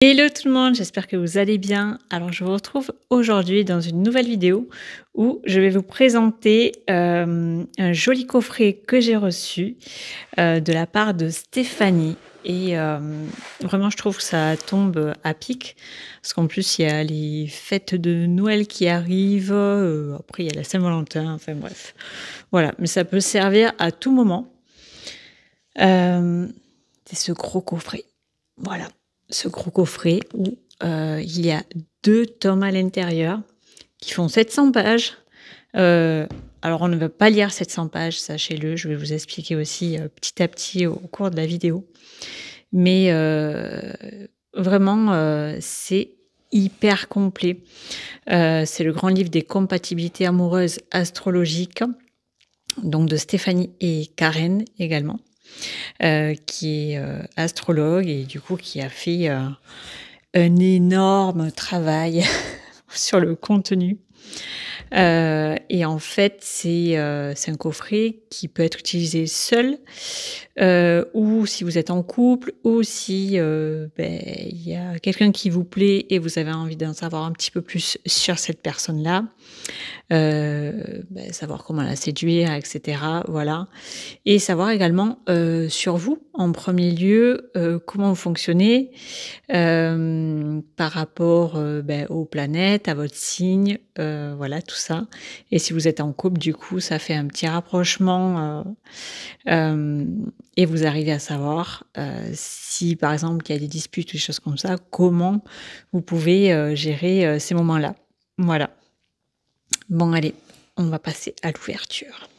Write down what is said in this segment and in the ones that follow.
Hello tout le monde, j'espère que vous allez bien. Alors je vous retrouve aujourd'hui dans une nouvelle vidéo où je vais vous présenter un joli coffret que j'ai reçu de la part de Stéphanie. Et vraiment je trouve que ça tombe à pic parce qu'en plus il y a les fêtes de Noël qui arrivent, après il y a la Saint-Valentin, enfin bref. Voilà, mais ça peut servir à tout moment. C'est ce gros coffret. Voilà, ce gros coffret où il y a 2 tomes à l'intérieur qui font 700 pages. Alors on ne va pas lire 700 pages, sachez-le, je vais vous expliquer aussi, petit à petit au cours de la vidéo. Mais vraiment, c'est hyper complet. C'est le grand livre des compatibilités amoureuses astrologiques, donc de Stéphanie et Karen également. Qui est astrologue et du coup qui a fait un énorme travail sur le contenu. Et en fait, c'est un coffret qui peut être utilisé seul, ou si vous êtes en couple, ou si, il y a quelqu'un qui vous plaît et vous avez envie d'en savoir un petit peu plus sur cette personne-là. Savoir comment la séduire et cetera, voilà. Et savoir également, sur vous, en premier lieu, comment vous fonctionnez, par rapport, aux planètes, à votre signe, voilà tout ça. Et si vous êtes en couple, du coup, ça fait un petit rapprochement, et vous arrivez à savoir, si par exemple il y a des disputes ou des choses comme ça, comment vous pouvez, gérer, ces moments-là. Voilà. Bon allez, on va passer à l'ouverture.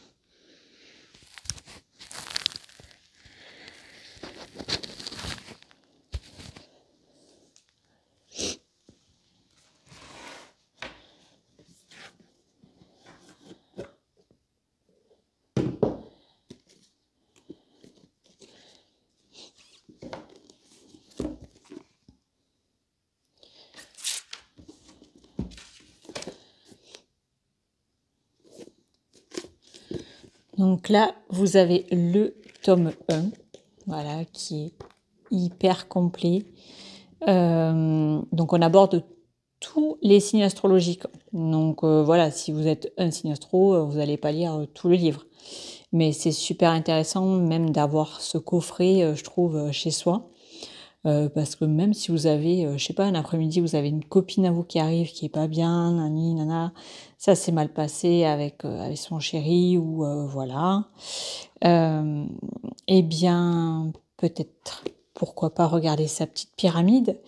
Donc là, vous avez le tome 1, voilà, qui est hyper complet. Donc on aborde tous les signes astrologiques. Donc voilà, si vous êtes un signe astro, vous n'allez pas lire tout le livre. Mais c'est super intéressant même d'avoir ce coffret, je trouve, chez soi. Parce que même si vous avez, je sais pas, un après-midi, vous avez une copine à vous qui arrive, qui est pas bien, nani nana, ça s'est mal passé avec son chéri ou voilà. Et bien, peut-être, pourquoi pas regarder sa petite pyramide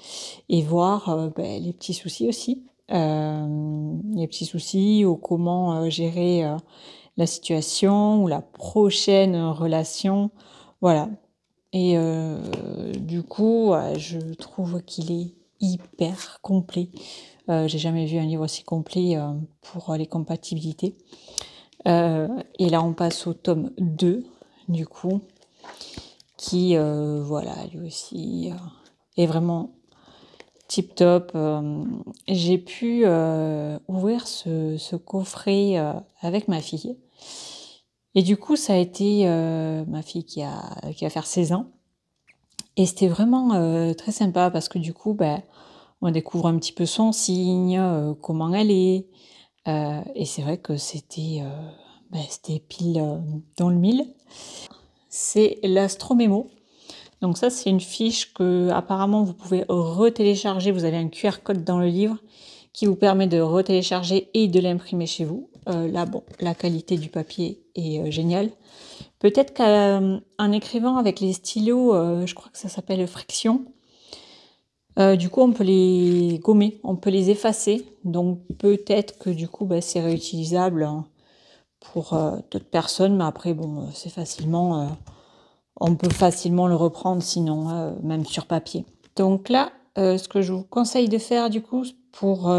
et voir, les petits soucis aussi. Les petits soucis ou comment, gérer, la situation ou la prochaine relation. Voilà. Et du coup, je trouve qu'il est hyper complet. J'ai jamais vu un livre aussi complet, pour les compatibilités. Et là, on passe au tome 2, du coup, qui, voilà, lui aussi, est vraiment tip top. J'ai pu, ouvrir ce coffret, avec ma fille. Et du coup, ça a été, ma fille qui va faire 16 ans. Et c'était vraiment, très sympa parce que du coup, on découvre un petit peu son signe, comment elle est, et c'est vrai que c'était pile, dans le mille. C'est l'Astromémo. Donc ça, c'est une fiche que apparemment vous pouvez retélécharger. Vous avez un QR code dans le livre qui vous permet de retélécharger et de l'imprimer chez vous. Là, bon, la qualité du papier est, géniale. Peut-être qu'en écrivant avec les stylos, je crois que ça s'appelle friction, du coup, on peut les gommer, on peut les effacer. Donc peut-être que du coup, c'est réutilisable, hein, pour, d'autres personnes. Mais après, bon, c'est facilement, on peut facilement le reprendre sinon, même sur papier. Donc là, ce que je vous conseille de faire du coup pour,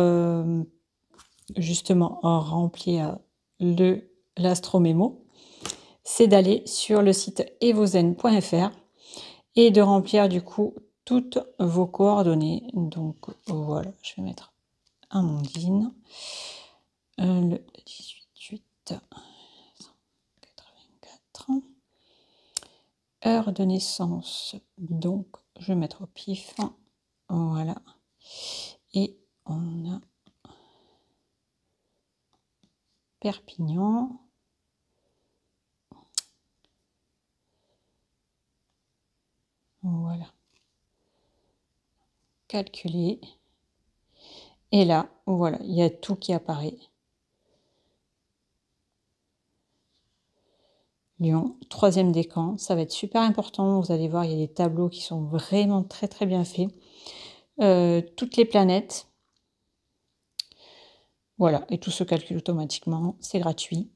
justement remplir l'astromémo, c'est d'aller sur le site evozen.fr et de remplir du coup toutes vos coordonnées. Donc voilà, je vais mettre Amandine, le 18-8-184, heure de naissance, donc je vais mettre au pif, Voilà. Et on a Perpignan. Voilà. Calculer. Et là, voilà, il y a tout qui apparaît. Lyon, 3e décan, ça va être super important. Vous allez voir, il y a des tableaux qui sont vraiment très très bien faits. Toutes les planètes. Voilà, et tout se calcule automatiquement, c'est gratuit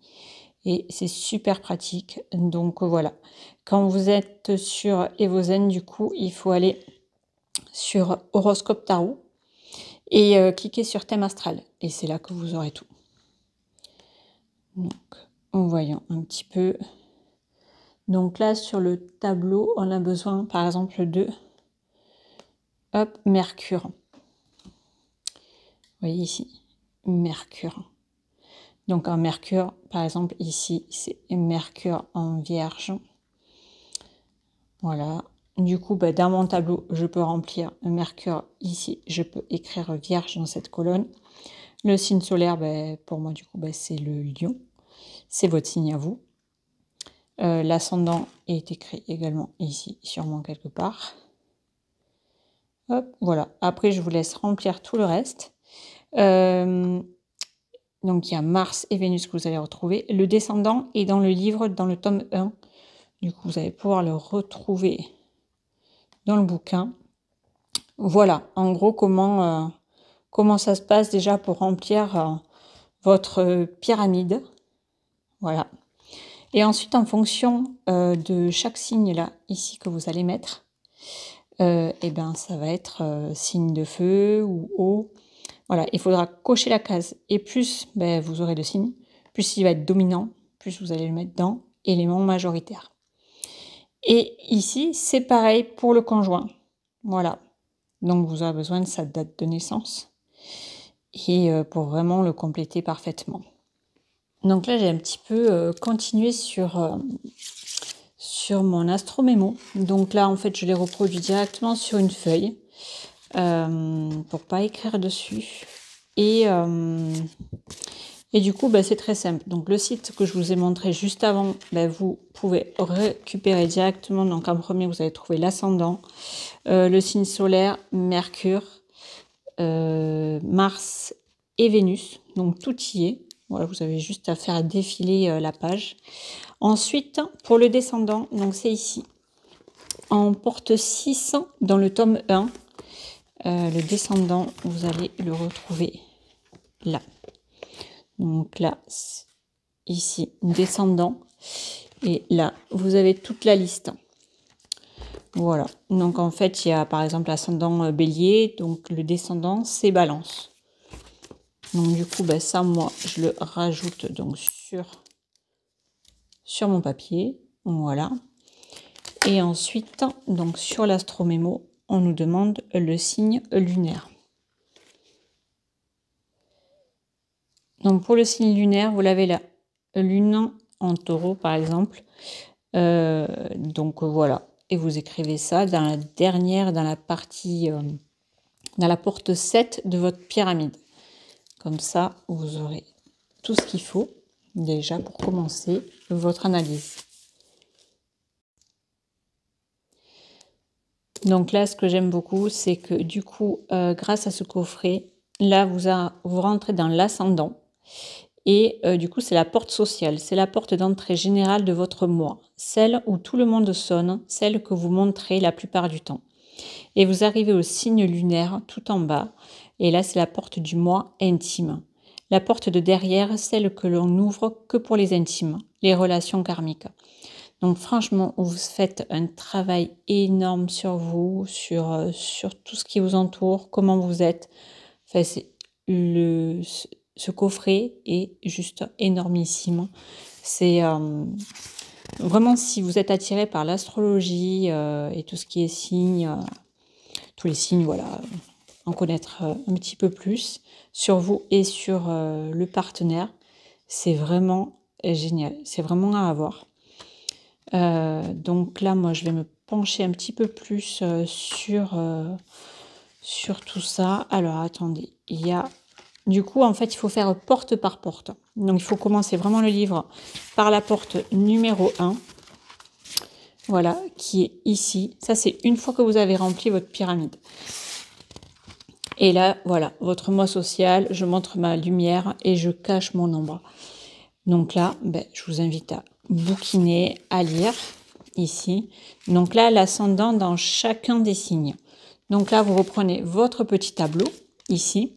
et c'est super pratique. Donc voilà, quand vous êtes sur Evozen, du coup, il faut aller sur Horoscope Tarot et cliquer sur Thème astral. Et c'est là que vous aurez tout. Donc, en voyant un petit peu. Donc là, sur le tableau, on a besoin, par exemple, de Mercure. Vous voyez ici, Mercure. Donc un Mercure, par exemple, ici, c'est Mercure en Vierge. Voilà. Du coup, dans mon tableau, je peux remplir Mercure ici. Je peux écrire Vierge dans cette colonne. Le signe solaire, pour moi, du coup, c'est le Lion. C'est votre signe à vous. L'ascendant est écrit également ici, sûrement quelque part. Hop, voilà. Après, je vous laisse remplir tout le reste. Donc, il y a Mars et Vénus que vous allez retrouver. Le descendant est dans le livre, dans le tome 1. Du coup, vous allez pouvoir le retrouver dans le bouquin. Voilà, en gros, comment ça se passe déjà pour remplir votre pyramide. Voilà. Et ensuite, en fonction de chaque signe là, ici, que vous allez mettre, ça va être signe de feu ou eau. Voilà, il faudra cocher la case. Et plus vous aurez de signes, plus il va être dominant, plus vous allez le mettre dans élément majoritaire. Et ici, c'est pareil pour le conjoint. Voilà. Donc, vous aurez besoin de sa date de naissance et pour vraiment le compléter parfaitement. Donc là, j'ai un petit peu continué sur mon astromémo. Donc là, en fait, je l'ai reproduit directement sur une feuille pour pas écrire dessus. Et du coup, c'est très simple. Donc le site que je vous ai montré juste avant, vous pouvez récupérer directement. Donc en premier, vous allez trouver l'ascendant, le signe solaire, Mercure, Mars et Vénus. Donc tout y est. Voilà, vous avez juste à faire défiler la page. Ensuite, pour le descendant, donc c'est ici. En porte 6 dans le tome 1, le descendant, vous allez le retrouver là. Donc là, ici, descendant. Et là, vous avez toute la liste. Voilà. Donc en fait, il y a par exemple l'ascendant bélier. Donc le descendant, c'est balance. Donc du coup, ça, moi, je le rajoute donc sur mon papier. Voilà. Et ensuite, donc sur l'astromémo, on nous demande le signe lunaire. Donc pour le signe lunaire, vous l'avez là. Lune en taureau, par exemple. Donc voilà. Et vous écrivez ça dans la dernière, dans la partie, dans la porte 7 de votre pyramide. Comme ça, vous aurez tout ce qu'il faut déjà pour commencer votre analyse. Donc là, ce que j'aime beaucoup, c'est que du coup, grâce à ce coffret, là, vous rentrez dans l'ascendant. Et du coup, c'est la porte sociale, c'est la porte d'entrée générale de votre moi, celle où tout le monde sonne, celle que vous montrez la plupart du temps. Et vous arrivez au signe lunaire tout en bas, et là, c'est la porte du moi intime. La porte de derrière, celle que l'on n'ouvre que pour les intimes, les relations karmiques. Donc franchement, vous faites un travail énorme sur vous, sur tout ce qui vous entoure, comment vous êtes. Enfin, ce coffret est juste énormissime. C'est vraiment, si vous êtes attiré par l'astrologie et tout ce qui est signes, tous les signes, voilà, en connaître un petit peu plus sur vous et sur le partenaire, c'est vraiment génial. C'est vraiment à avoir. Donc là, moi, je vais me pencher un petit peu plus sur sur tout ça. Alors, attendez, il y a... Du coup, en fait, il faut faire porte par porte. Donc, il faut commencer vraiment le livre par la porte numéro 1. Voilà, qui est ici. Ça, c'est une fois que vous avez rempli votre pyramide. Et là, voilà, votre moi social, je montre ma lumière et je cache mon ombre. Donc là, ben, je vous invite à bouquiner, à lire ici. Donc là, l'ascendant dans chacun des signes. Donc là, vous reprenez votre petit tableau ici.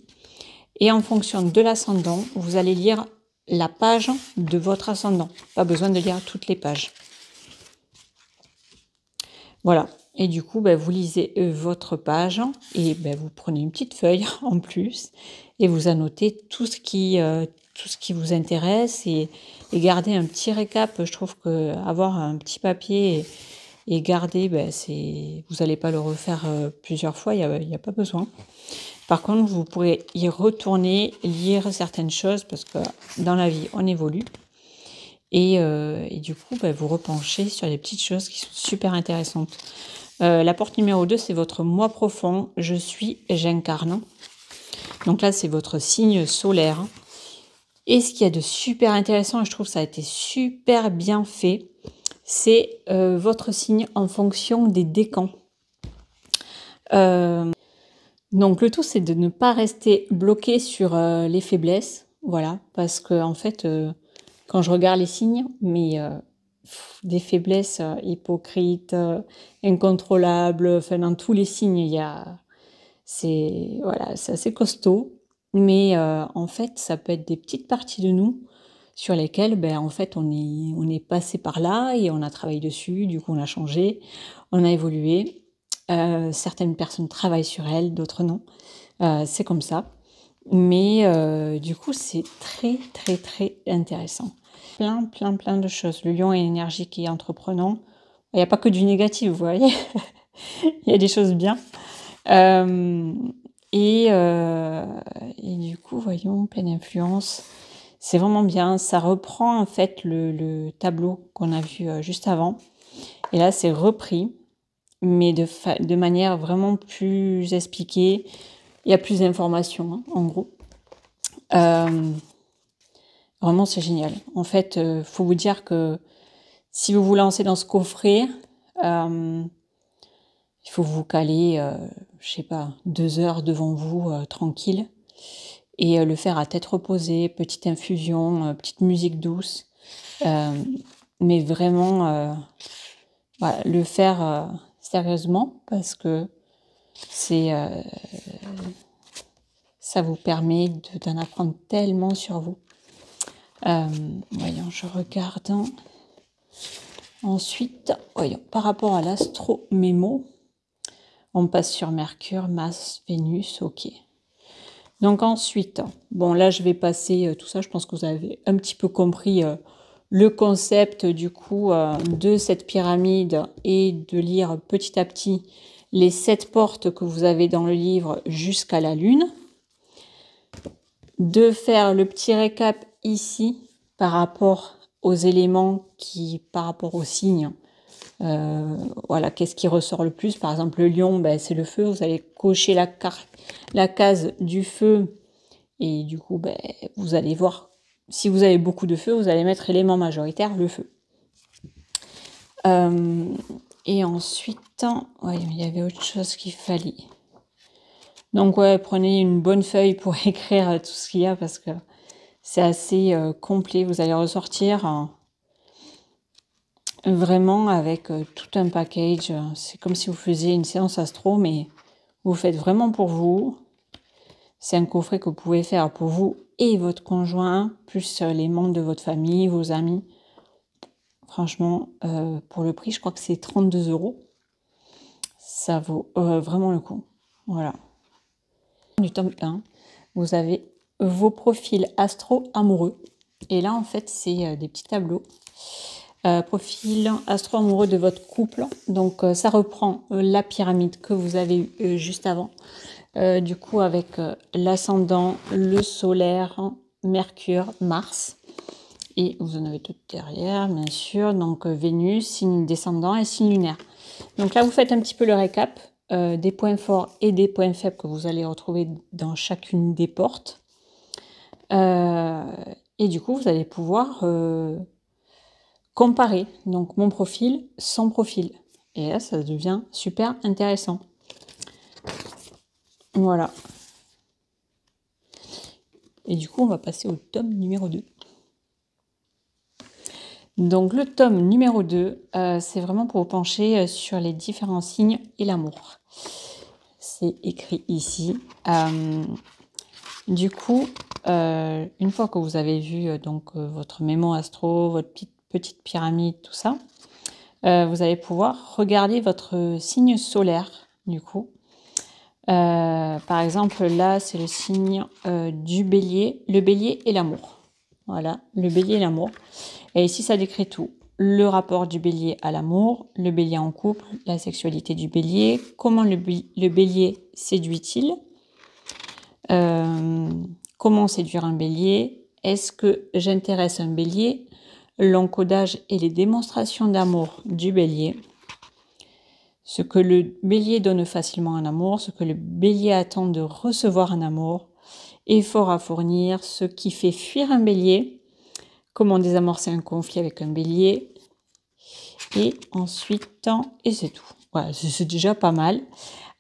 Et en fonction de l'ascendant, vous allez lire la page de votre ascendant. Pas besoin de lire toutes les pages. Voilà. Et du coup, ben, vous lisez votre page et ben, vous prenez une petite feuille en plus et vous annotez tout ce qui vous intéresse et garder un petit récap. Je trouve que avoir un petit papier et garder, ben, vous n'allez pas le refaire plusieurs fois, il n'y a pas besoin. Par contre, vous pourrez y retourner, lire certaines choses parce que dans la vie, on évolue. Et du coup, ben, vous repenchez sur les petites choses qui sont super intéressantes. La porte numéro 2, c'est votre moi profond. Je suis, j'incarne. Donc là, c'est votre signe solaire. Et ce qu'il y a de super intéressant, et je trouve que ça a été super bien fait, c'est votre signe en fonction des décans. Donc le tout, c'est de ne pas rester bloqué sur les faiblesses. Voilà, parce que en fait, quand je regarde les signes, mais des faiblesses hypocrites, incontrôlables, enfin dans tous les signes, il y a... C'est assez costaud. Mais en fait, ça peut être des petites parties de nous sur lesquelles, ben, en fait, on est passé par là et on a travaillé dessus. Du coup, on a changé, on a évolué. Certaines personnes travaillent sur elles, d'autres non. C'est comme ça. Mais du coup, c'est très, très, très intéressant. Plein de choses. Le lion est énergique et entreprenant. Il n'y a pas que du négatif, vous voyez. Il y a des choses bien. Et du coup, voyons, pleine influence. C'est vraiment bien. Ça reprend en fait le tableau qu'on a vu juste avant. Et là, c'est repris, mais de manière vraiment plus expliquée. Il y a plus d'informations, hein, en gros. Vraiment, c'est génial. En fait, faut vous dire que si vous vous lancez dans ce coffret, il faut vous caler, je sais pas, 2 heures devant vous, tranquille, et le faire à tête reposée, petite infusion, petite musique douce, mais vraiment, voilà, le faire sérieusement parce que ça vous permet d'en apprendre tellement sur vous. Voyons, je regarde. Ensuite, voyons, par rapport à l'astro-mémo, on passe sur Mercure, Mars, Vénus, ok. Donc ensuite, bon là je vais passer tout ça, je pense que vous avez un petit peu compris le concept du coup de cette pyramide et de lire petit à petit les 7 portes que vous avez dans le livre jusqu'à la Lune. De faire le petit récap ici par rapport aux éléments par rapport aux signes. Voilà, qu'est-ce qui ressort le plus? Par exemple, le lion, ben, c'est le feu. Vous allez cocher la case du feu. Et du coup, ben, vous allez voir, si vous avez beaucoup de feu, vous allez mettre élément majoritaire, le feu. Et ensuite, ouais, il y avait autre chose qu'il fallait. Donc ouais, prenez une bonne feuille pour écrire tout ce qu'il y a parce que c'est assez complet. Vous allez ressortir vraiment avec tout un package. C'est comme si vous faisiez une séance astro, mais vous faites vraiment pour vous. C'est un coffret que vous pouvez faire pour vous et votre conjoint, plus les membres de votre famille, vos amis. Franchement, pour le prix, je crois que c'est 32 €. Ça vaut vraiment le coup. Voilà. Du tome 1, vous avez vos profils astro-amoureux. Et là, en fait, c'est des petits tableaux. Profil astro-amoureux de votre couple. Donc, ça reprend la pyramide que vous avez eue juste avant. Du coup, avec l'ascendant, le solaire, Mercure, Mars. Et vous en avez tout derrière, bien sûr. Donc, Vénus, signe descendant et signe lunaire. Donc là, vous faites un petit peu le récap. des points forts et des points faibles que vous allez retrouver dans chacune des portes. Et du coup, vous allez pouvoir comparer donc mon profil, son profil. Et là, ça devient super intéressant. Voilà. Et du coup, on va passer au tome numéro 2. Donc le tome numéro 2, c'est vraiment pour vous pencher sur les différents signes et l'amour. C'est écrit ici. Du coup, une fois que vous avez vu votre mémo astro, votre petite pyramide, tout ça, vous allez pouvoir regarder votre signe solaire, du coup. Par exemple, là, c'est le signe du bélier, le bélier et l'amour. Voilà, le bélier et l'amour. Et ici, ça décrit tout. Le rapport du bélier à l'amour, le bélier en couple, la sexualité du bélier, comment le bélier séduit-il, comment séduire un bélier, est-ce que j'intéresse un bélier, l'encodage et les démonstrations d'amour du bélier, ce que le bélier donne facilement en amour, ce que le bélier attend de recevoir en amour, effort à fournir, ce qui fait fuir un bélier, comment désamorcer un conflit avec un bélier, et ensuite, et c'est tout. Voilà, c'est déjà pas mal.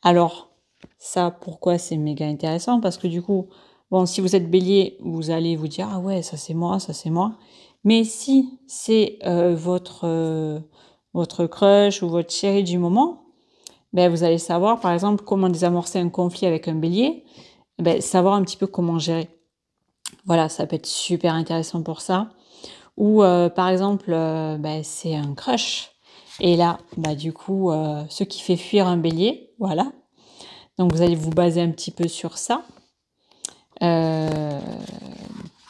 Alors, ça, pourquoi c'est méga intéressant? Parce que du coup, bon, si vous êtes bélier, vous allez vous dire, ah ouais, ça c'est moi, ça c'est moi. Mais si c'est votre crush ou votre chéri du moment, ben, vous allez savoir, par exemple, comment désamorcer un conflit avec un bélier, ben, savoir un petit peu comment gérer. Voilà, ça peut être super intéressant pour ça. Ou par exemple, ben, c'est un crush. Et là, bah, du coup, ce qui fait fuir un bélier, voilà. Donc vous allez vous baser un petit peu sur ça.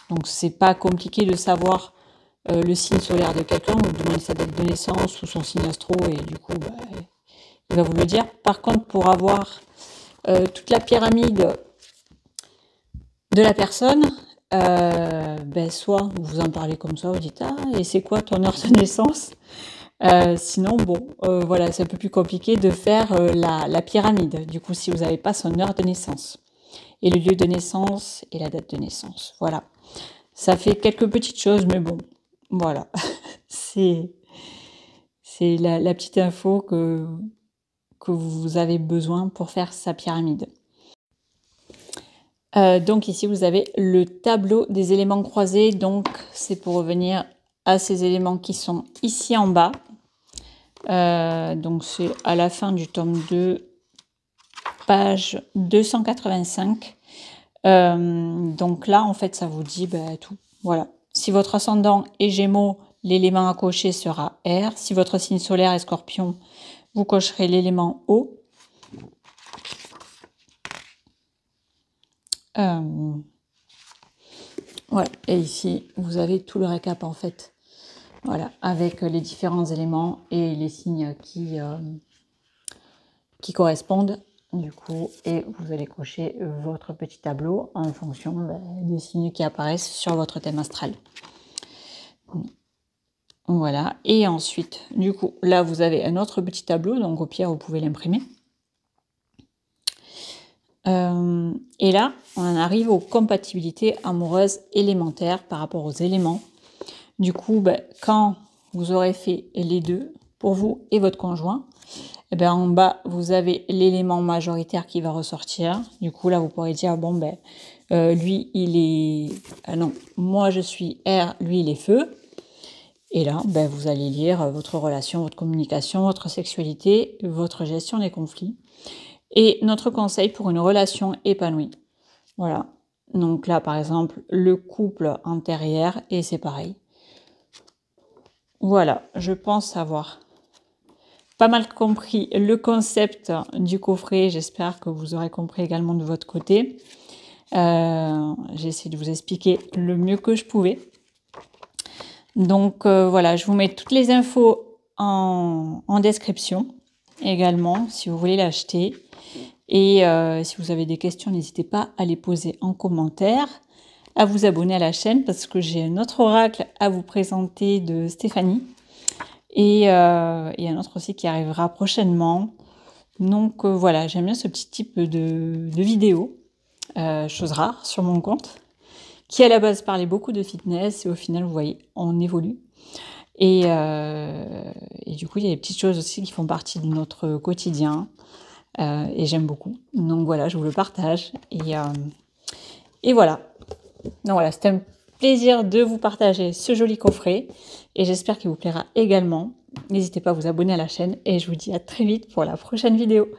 Donc c'est pas compliqué de savoir le signe solaire de quelqu'un, vous demandez sa date de naissance ou son signe astro et du coup, bah, il va vous le dire. Par contre, pour avoir toute la pyramide de la personne, ben, soit vous en parlez comme ça, vous dites ah et c'est quoi ton heure de naissance, sinon bon voilà, c'est un peu plus compliqué de faire la pyramide du coup si vous n'avez pas son heure de naissance et le lieu de naissance et la date de naissance. Voilà, ça fait quelques petites choses mais bon voilà c'est la petite info que vous avez besoin pour faire sa pyramide. Donc ici vous avez le tableau des éléments croisés, donc c'est pour revenir à ces éléments qui sont ici en bas. Donc c'est à la fin du tome 2, page 285. Donc là en fait ça vous dit tout. Voilà. Si votre ascendant est Gémeaux, l'élément à cocher sera R. Si votre signe solaire est Scorpion, vous cocherez l'élément O. Ouais, et ici, vous avez tout le récap en fait. Voilà, avec les différents éléments et les signes qui correspondent du coup. Et vous allez cocher votre petit tableau en fonction des signes qui apparaissent sur votre thème astral. Voilà, et ensuite, du coup, là vous avez un autre petit tableau, donc au pire vous pouvez l'imprimer. Et là, on en arrive aux compatibilités amoureuses élémentaires par rapport aux éléments. Du coup, quand vous aurez fait les deux, pour vous et votre conjoint, en bas, vous avez l'élément majoritaire qui va ressortir. Du coup, là, vous pourrez dire, bon, lui, il est... Ah non, moi, je suis air, lui, il est feu. Et là, vous allez lire votre relation, votre communication, votre sexualité, votre gestion des conflits. Et notre conseil pour une relation épanouie. Voilà. Donc là, par exemple, le couple intérieur, et c'est pareil. Voilà, je pense avoir pas mal compris le concept du coffret. J'espère que vous aurez compris également de votre côté. J'ai essayé de vous expliquer le mieux que je pouvais. Donc voilà, je vous mets toutes les infos en description également, si vous voulez l'acheter. Et si vous avez des questions, n'hésitez pas à les poser en commentaire, à vous abonner à la chaîne parce que j'ai un autre oracle à vous présenter de Stéphanie et un autre aussi qui arrivera prochainement. Donc voilà, j'aime bien ce petit type de vidéo, chose rare sur mon compte, qui à la base parlait beaucoup de fitness et au final, vous voyez, on évolue. Et du coup, il y a des petites choses aussi qui font partie de notre quotidien et j'aime beaucoup. Donc voilà, je vous le partage et voilà. Donc voilà, c'était un plaisir de vous partager ce joli coffret et j'espère qu'il vous plaira également. N'hésitez pas à vous abonner à la chaîne et je vous dis à très vite pour la prochaine vidéo.